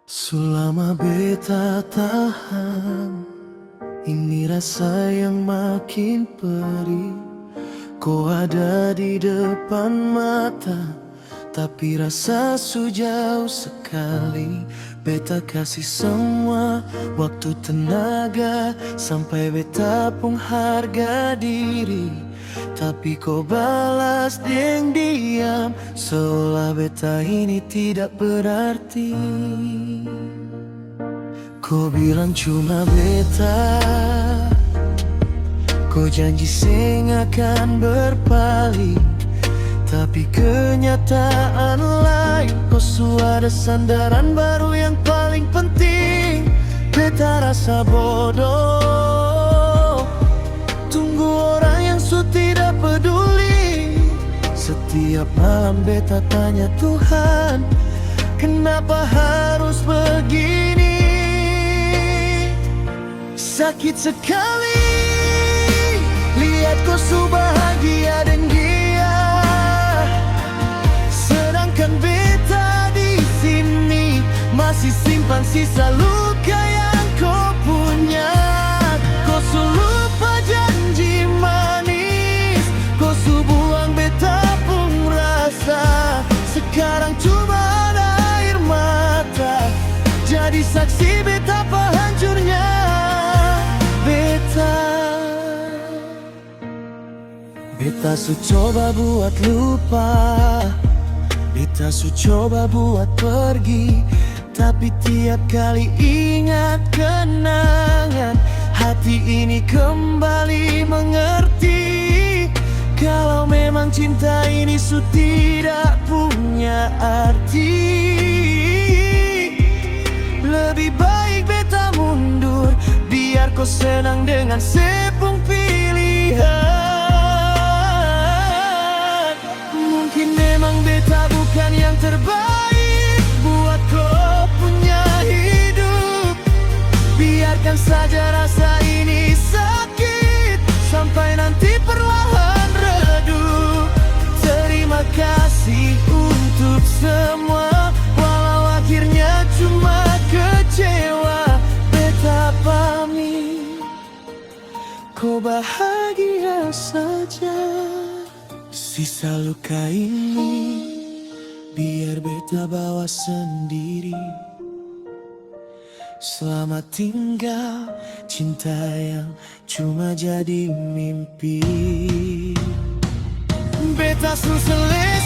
Selama beta tahan, ini rasa yang makin perih. Kau ada di depan mata, tapi rasa sejauh sekali. Beta kasih semua waktu tenaga, sampai beta pun harga diri. Tapi kau balas dengan diam, seolah beta ini tidak berarti. Kau bilang cuma beta, kau janji seng akan berpaling, tapi kenyataan lain. Kau sudah sandaran baru yang paling penting. Beta rasa bodoh, tunggu orang yang tidak peduli. Setiap malam beta tanya Tuhan, kenapa harus begini? Sakit sekali lihat kau bahagia dengan dia, sedangkan beta di sini masih simpan sisa luka yang kau punya. Kau lupa janji manis, kau buang beta pun rasa. Sekarang cuma ada air mata, jadi saksi betapa hancurnya beta su coba buat lupa, beta su coba buat pergi, tapi tiap kali ingat kenangan, hati ini kembali mengerti. Kalau memang cinta ini su tidak punya arti, lebih baik beta mundur, biar kau senang dengan sepung pilihan. Mungkin memang beta bukan yang terbaik buat kau punya hidup. Biarkan saja rasa ini sakit sampai nanti perlahan redup. Terima kasih untuk semua, walau akhirnya cuma kecewa. Beta pamit, kau bahagia saja. Sisa luka ini biar beta bawa sendiri. Selamat tinggal cinta yang cuma jadi mimpi. Beta selesai